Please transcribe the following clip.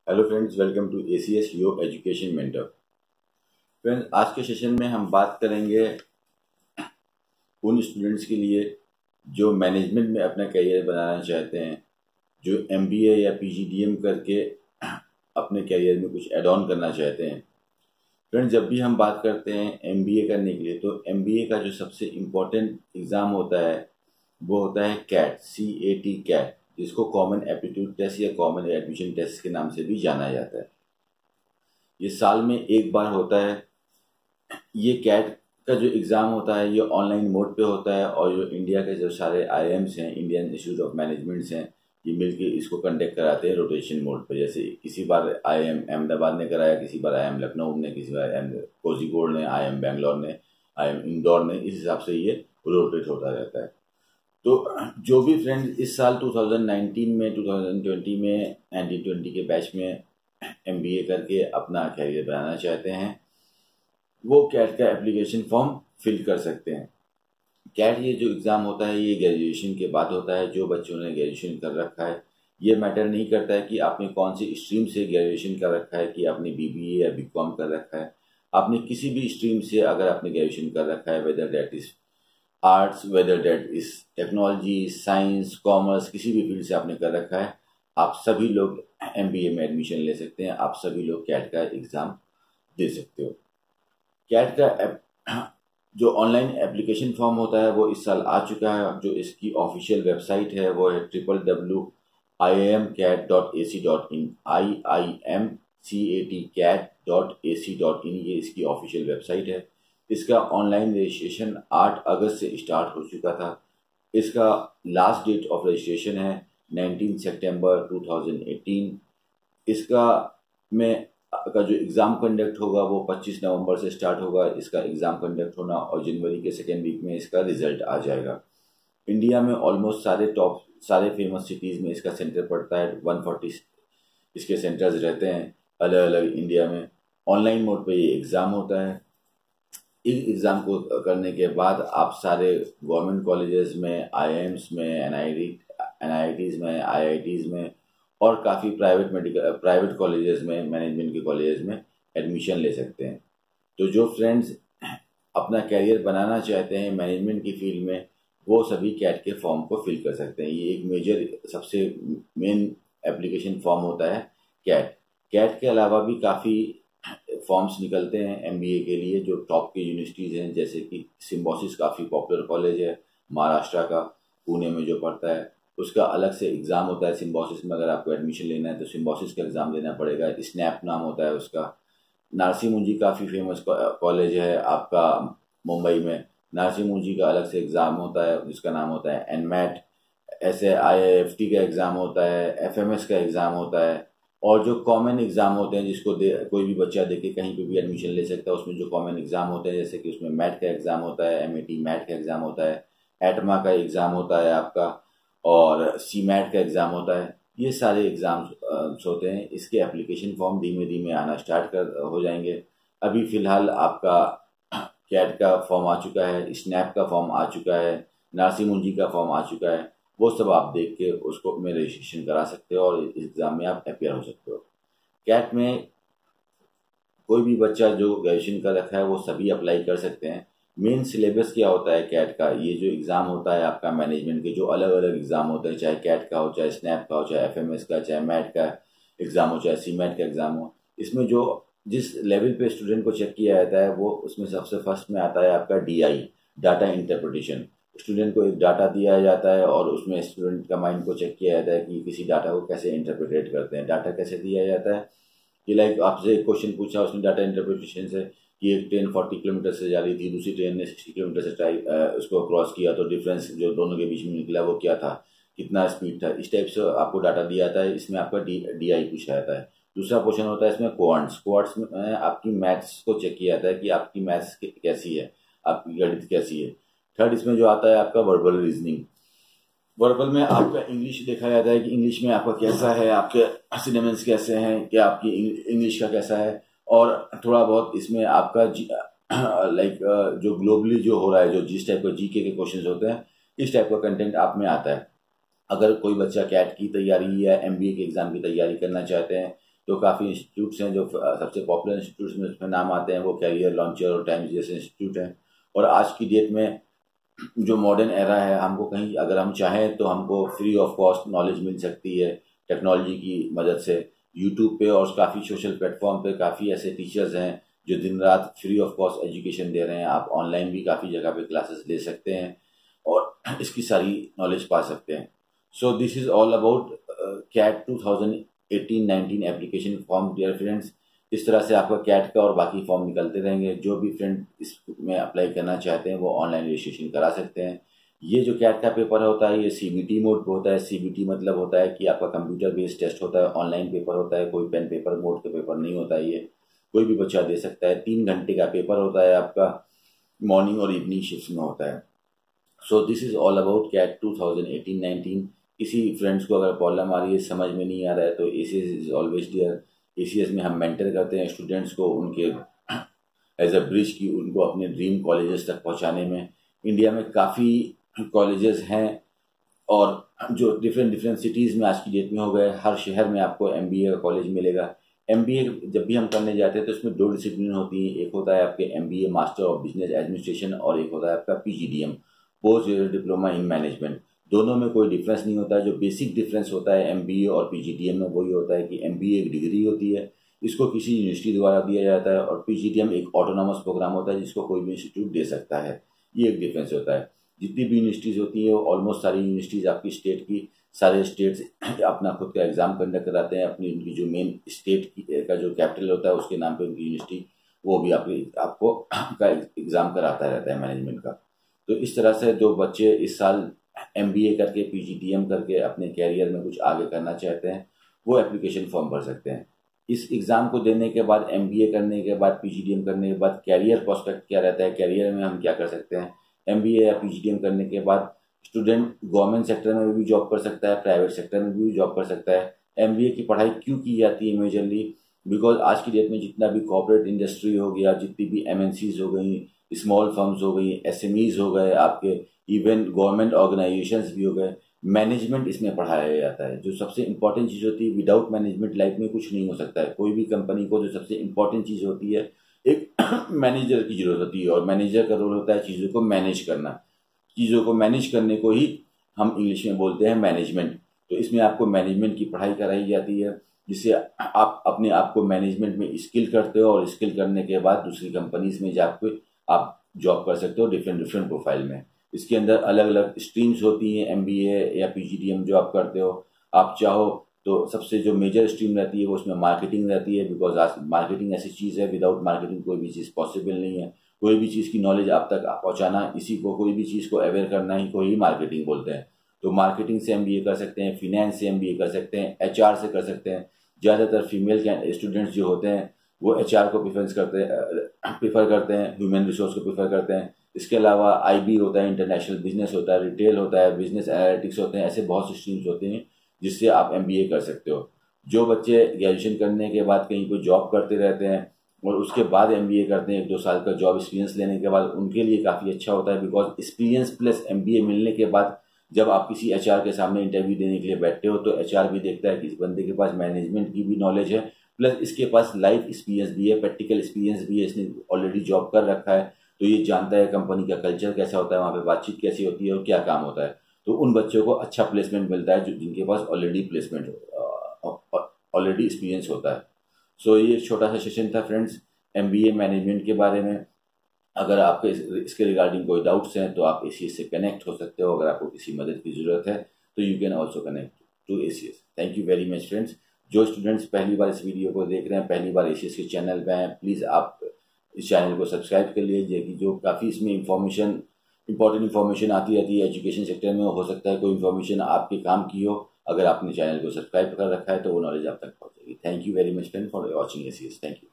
Hello friends, welcome to ACS your education mentor. Friends, आज के session में हम बात करेंगे उन स्टूडेंट्स के लिए जो मैनेजमेंट में अपना करियर बनाना चाहते हैं, जो MBA या PGDM करके अपने करियर में कुछ एड ऑन करना चाहते हैं। फ्रेंड्स, जब भी हम बात करते हैं MBA करने के लिए, तो MBA का जो सबसे इम्पोर्टेंट एग्ज़ाम होता है वो होता है CAT, जिसको कॉमन एप्टीट्यूड टेस्ट या कॉमन एडमिशन टेस्ट के नाम से भी जाना जाता है। ये साल में एक बार होता है। ये कैट का जो एग्ज़ाम होता है ये ऑनलाइन मोड पे होता है, और जो इंडिया के जो सारे IIMs हैं, इंडियन इंस्टीट्यूट ऑफ मैनेजमेंट्स हैं, ये मिलके इसको कंडक्ट कराते हैं रोटेशन मोड पे। जैसे किसी बार IIM अहमदाबाद ने कराया, किसी बार IIM लखनऊ ने, किसी बार IIM कोझीकोड ने, IIM बेंगलोर ने, IIM इंदौर ने, इस हिसाब से ये रोटेट होता रहता है। तो जो भी फ्रेंड्स इस साल 2019 में, 2020 में, 1920 के बैच में MBA करके अपना करियर बनाना चाहते हैं, वो कैट का एप्लीकेशन फॉर्म फिल कर सकते हैं। कैट ये जो एग्ज़ाम होता है ये ग्रेजुएशन के बाद होता है। जो बच्चों ने ग्रेजुएशन कर रखा है, ये मैटर नहीं करता है कि आपने कौन सी स्ट्रीम से ग्रेजुएशन कर रखा है, कि आपने BBA या BCom कर रखा है। आपने किसी भी स्ट्रीम से अगर आपने ग्रेजुएशन कर रखा है, whether that is arts, whether that is technology, science, commerce, किसी भी फील्ड से आपने कर रखा है, आप सभी लोग MBA में एडमिशन ले सकते हैं। आप सभी लोग कैट का एग्ज़ाम दे सकते हो। कैट का जो ऑनलाइन एप्लीकेशन फॉर्म होता है वो इस साल आ चुका है। जो इसकी ऑफिशियल वेबसाइट है वो है www.iimcat.ac.in, iimcat.ac.in, ये इसकी ऑफिशियल वेबसाइट है। इसका ऑनलाइन रजिस्ट्रेशन 8 अगस्त से स्टार्ट हो चुका था। इसका लास्ट डेट ऑफ रजिस्ट्रेशन है 19 सितंबर 2018। इसका में का जो एग्ज़ाम कंडक्ट होगा वो 25 नवंबर से स्टार्ट होगा इसका एग्ज़ाम कंडक्ट होना, और जनवरी के सेकेंड वीक में इसका रिजल्ट आ जाएगा। इंडिया में ऑलमोस्ट सारे फेमस सिटीज़ में इसका सेंटर पड़ता है। 140 इसके सेंटर्स रहते हैं अलग अलग इंडिया में। ऑनलाइन मोड पे ये एग्ज़ाम होता है। इस एग्ज़ाम को करने के बाद आप सारे गवर्नमेंट कॉलेजेस में, IIMs में, NITs में, IITs में, और काफ़ी प्राइवेट कॉलेजेस में, मैनेजमेंट के कॉलेजेस में एडमिशन ले सकते हैं। तो जो फ्रेंड्स अपना कैरियर बनाना चाहते हैं मैनेजमेंट की फील्ड में, वो सभी कैट के फॉर्म को फिल कर सकते हैं। ये एक मेजर सबसे मेन एप्लीकेशन फॉर्म होता है कैट। कैट के अलावा भी काफ़ी फॉर्म्स निकलते हैं MBA के लिए, जो टॉप की यूनिवर्सिटीज़ हैं, जैसे कि सिम्बोसिस काफ़ी पॉपुलर कॉलेज है महाराष्ट्र का, पुणे में जो पढ़ता है। उसका अलग से एग्ज़ाम होता है सिम्बोसिस में। अगर आपको एडमिशन लेना है तो सिम्बोसिस का एग्ज़ाम देना पड़ेगा। स्नैप नाम होता है उसका। नारसी मुंजी काफ़ी फेमस कॉलेज है आपका मुंबई में। नारसी मुंजी का अलग से एग्ज़ाम होता है, जिसका नाम होता है NMAT। ऐसे IIFT का एग्ज़ाम होता है, FMS का एग्ज़ाम होता है, और जो कॉमन एग्ज़ाम होते हैं जिसको कोई भी बच्चा दे के कहीं पे भी एडमिशन ले सकता है। उसमें जो कॉमन एग्ज़ाम होते हैं, जैसे कि उसमें मैट का एग्ज़ाम होता है, MAT मैट का एग्ज़ाम होता है, एटमा का एग्ज़ाम होता है आपका, और CMAT का एग्ज़ाम होता है। ये सारे एग्ज़ाम्स होते हैं। इसके एप्लीकेशन फॉर्म धीमे धीमे आना स्टार्ट हो जाएंगे। अभी फ़िलहाल आपका कैट का फॉर्म आ चुका है, स्नैप का फॉर्म आ चुका है, नारसी मुंजी का फॉर्म आ चुका है। वो सब आप देख के उसको में रजिस्ट्रेशन करा सकते हो और इस एग्ज़ाम में आप अपेयर हो सकते हो। कैट में कोई भी बच्चा जो ग्रेजुएशन कर रखा है वो सभी अप्लाई कर सकते हैं। मेन सिलेबस क्या होता है कैट का, ये जो एग्ज़ाम होता है आपका मैनेजमेंट के जो अलग अलग एग्ज़ाम होते हैं, चाहे कैट का हो, चाहे स्नैप का हो, चाहे FMS का, चाहे मैट का एग्ज़ाम हो, चाहे CMAT का एग्ज़ाम हो, इसमें जो जिस लेवल पे स्टूडेंट को चेक किया जाता है वो उसमें सबसे फर्स्ट में आता है आपका DI, डाटा इंटरप्रिटेशन। स्टूडेंट को एक डाटा दिया जाता है और उसमें स्टूडेंट का माइंड को चेक किया जाता है कि किसी डाटा को कैसे इंटरप्रिटेट करते हैं। डाटा कैसे दिया जाता है कि लाइक आपसे एक क्वेश्चन पूछा उसने डाटा इंटरप्रिटेशन से कि एक ट्रेन 40 किलोमीटर से जा रही थी, दूसरी ट्रेन ने 60 किलोमीटर से उसको क्रॉस किया, तो डिफरेंस जो दोनों के बीच में निकला वो क्या था, कितना स्पीड था। इस टाइप से आपको डाटा दिया जाता है। इसमें आपका DI पूछा जाता है। दूसरा क्वेश्चन होता है इसमें क्वांट्स में आपकी मैथ्स को चेक किया जाता है कि आपकी मैथ्स कैसी है, आपकी गणित कैसी है। थर्ड इसमें जो आता है आपका वर्बल रीजनिंग। वर्बल में आपका इंग्लिश देखा जाता है कि इंग्लिश में आपका कैसा है, आपके सिनेमेंस कैसे हैं, क्या आपकी इंग्लिश का कैसा है, और थोड़ा बहुत इसमें आपका लाइक जो ग्लोबली जो हो रहा है, जो जिस टाइप का GK के क्वेश्चंस होते हैं, इस टाइप का कंटेंट आप में आता है। अगर कोई बच्चा कैट की तैयारी या MBA के एग्ज़ाम की तैयारी करना चाहते हैं तो काफ़ी इंस्टीट्यूट्स हैं जो सबसे पॉपुलर इंस्टीट्यूट्स में उसमें नाम आते हैं, वो कैरियर लॉन्चर और टाइम्स जैसे इंस्टीट्यूट हैं। और आज की डेट में जो मॉडर्न एरा है, हमको कहीं अगर हम चाहें तो हमको फ्री ऑफ कॉस्ट नॉलेज मिल सकती है टेक्नोलॉजी की मदद से। यूट्यूब पे और काफ़ी सोशल प्लेटफॉर्म पे काफ़ी ऐसे टीचर्स हैं जो दिन रात फ्री ऑफ कॉस्ट एजुकेशन दे रहे हैं। आप ऑनलाइन भी काफ़ी जगह पे क्लासेस ले सकते हैं और इसकी सारी नॉलेज पा सकते हैं। So this is all about CAT 2018-19 application form dear friends. इस तरह से आपका कैट का और बाकी फॉर्म निकलते रहेंगे। जो भी फ्रेंड इसमें अप्लाई करना चाहते हैं वो ऑनलाइन रजिस्ट्रेशन करा सकते हैं। ये जो कैट का पेपर होता है ये CBT मोड पे होता है। CBT मतलब होता है कि आपका कंप्यूटर बेस्ड टेस्ट होता है, ऑनलाइन पेपर होता है, कोई पेन पेपर मोड का पेपर नहीं होता है। ये कोई भी बच्चा दे सकता है। 3 घंटे का पेपर होता है आपका, मॉर्निंग और इवनिंग शिफ्ट में होता है। So this is all about CAT 2018-19। किसी फ्रेंड्स को अगर प्रॉब्लम आ रही है, समझ में नहीं आ रहा है, तो ACS is always there. ACS में हम मेंटर करते हैं स्टूडेंट्स को उनके एज अ ब्रिज की उनको अपने ड्रीम कॉलेजेस तक पहुंचाने में। इंडिया में काफ़ी कॉलेजेस हैं और जो डिफरेंट सिटीज़ में आज की डेट में हो गए। हर शहर में आपको MBA का कॉलेज मिलेगा। MBA जब भी हम करने जाते हैं तो इसमें 2 डिसिप्लिन होती है। एक होता है आपके MBA master of business administration और एक होता है आपका PGDM post graduate diploma in management. दोनों में कोई डिफरेंस नहीं होता है। जो बेसिक डिफरेंस होता है MBA और PGDM में वही होता है कि MBA एक डिग्री होती है, इसको किसी यूनिवर्सिटी द्वारा दिया जाता है, और PGDM एक ऑटोनॉमस प्रोग्राम होता है जिसको कोई भी इंस्टीट्यूट दे सकता है। ये एक डिफरेंस होता है। जितनी भी यूनिवर्सिटीज़ होती है ऑलमोस्ट सारी यूनिवर्सिटीज़ आपकी स्टेट की, सारे स्टेट्स अपना खुद का एग्ज़ाम कंडक्ट कराते हैं। अपनी उनकी जो मेन स्टेट का जो कैपिटल होता है उसके नाम पे उनकी यूनिवर्सिटी वो भी आपको का एग्ज़ाम कराता रहता है मैनेजमेंट का। तो इस तरह से जो बच्चे इस साल MBA करके PGDM करके अपने कैरियर में कुछ आगे करना चाहते हैं वो एप्लीकेशन फॉर्म भर सकते हैं। इस एग्ज़ाम को देने के बाद MBA करने के बाद PGDM करने के बाद कैरियर प्रोस्पेक्ट क्या रहता है, कैरियर में हम क्या कर सकते हैं। MBA या PGDM करने के बाद स्टूडेंट गवर्नमेंट सेक्टर में भी जॉब कर सकता है, प्राइवेट सेक्टर में भी जॉब कर सकता है। MBA की पढ़ाई क्यों की जाती है मेजरली, बिकॉज आज की डेट में जितना भी कॉर्पोरेट इंडस्ट्री हो गया, जितनी भी MNCs हो गई, स्मॉल फर्म्स हो गई, SMEs हो गए आपके, इवन गवर्नमेंट ऑर्गेनाइजेशंस भी हो गए, मैनेजमेंट इसमें पढ़ाया जाता है। जो सबसे इंपॉर्टेंट चीज़ होती है, विदाउट मैनेजमेंट लाइफ में कुछ नहीं हो सकता है। कोई भी कंपनी को जो सबसे इंपॉर्टेंट चीज़ होती है, एक मैनेजर की जरूरत होती है, और मैनेजर का रोल होता है चीज़ों को मैनेज करना। चीज़ों को मैनेज करने को ही हम इंग्लिश में बोलते हैं मैनेजमेंट। तो इसमें आपको मैनेजमेंट की पढ़ाई कराई जाती है जिससे आप अपने आप को मैनेजमेंट में स्किल करते हो, और स्किल करने के बाद दूसरी कंपनीज में जाकर आप जॉब कर सकते हो डिफरेंट प्रोफाइल में। इसके अंदर अलग अलग स्ट्रीम्स होती हैं। MBA या PGDM जो आप करते हो, आप चाहो तो सबसे जो मेजर स्ट्रीम रहती है वो उसमें मार्केटिंग रहती है, बिकॉज आज मार्केटिंग ऐसी चीज़ है, विदाउट मार्केटिंग कोई भी चीज़ पॉसिबल नहीं है। कोई भी चीज़ की नॉलेज आप तक पहुंचाना, इसी को कोई भी चीज़ को अवेयर करना ही कोई मार्केटिंग बोलते हैं। तो मार्केटिंग से MBA कर सकते हैं, फिनेंस से MBA कर सकते हैं, HR से कर सकते हैं। ज़्यादातर फीमेल स्टूडेंट्स जो होते हैं वो HR को प्रीफर करते हैं, ह्यूमन रिसोर्स को प्रीफर करते हैं। इसके अलावा IB होता है, इंटरनेशनल बिजनेस होता है, रिटेल होता है, बिजनेस एनालिटिक्स होते हैं। ऐसे बहुत से स्ट्रीम्स होते हैं जिससे आप MBA कर सकते हो। जो बच्चे ग्रेजुएशन करने के बाद कहीं कोई जॉब करते रहते हैं और उसके बाद MBA करते हैं, 1-2 साल का जॉब एक्सपीरियंस लेने के बाद, उनके लिए काफ़ी अच्छा होता है। बिकॉज एक्सपीरियंस प्लस MBA मिलने के बाद जब आप किसी HR के सामने इंटरव्यू देने के लिए बैठते हो तो HR भी देखता है कि इस बंदे के पास मैनेजमेंट की भी नॉलेज है, प्लस इसके पास लाइफ एक्सपीरियंस भी है, प्रैक्टिकल एक्सपीरियंस भी है, इसने ऑलरेडी जॉब कर रखा है, तो ये जानता है कंपनी का कल्चर कैसा होता है, वहाँ पे बातचीत कैसी होती है और क्या काम होता है। तो उन बच्चों को अच्छा प्लेसमेंट मिलता है जिनके पास ऑलरेडी एक्सपीरियंस होता है। सो ये छोटा सा सेशन था फ्रेंड्स MBA मैनेजमेंट के बारे में। अगर आपके इसके रिगार्डिंग कोई डाउट्स हैं तो आप ACS से कनेक्ट हो सकते हो। अगर आपको किसी मदद की ज़रूरत है तो you can also connect to ACS। Thank you very much friends. जो स्टूडेंट्स पहली बार इस वीडियो को देख रहे हैं, पहली बार ACS के चैनल पे हैं, प्लीज़ आप इस चैनल को सब्सक्राइब कर लीजिए कि जो काफ़ी इसमें इंपॉर्टेंट इन्फॉर्मेशन आती रहती है एजुकेशन सेक्टर में। हो सकता है कोई इन्फॉर्मेशन आपके काम की हो, अगर आपने चैनल को सब्सक्राइब कर रखा है तो वो नॉलेज आप तक पहुँचेगी। Thank you very much friend for watching ACS। Thank you.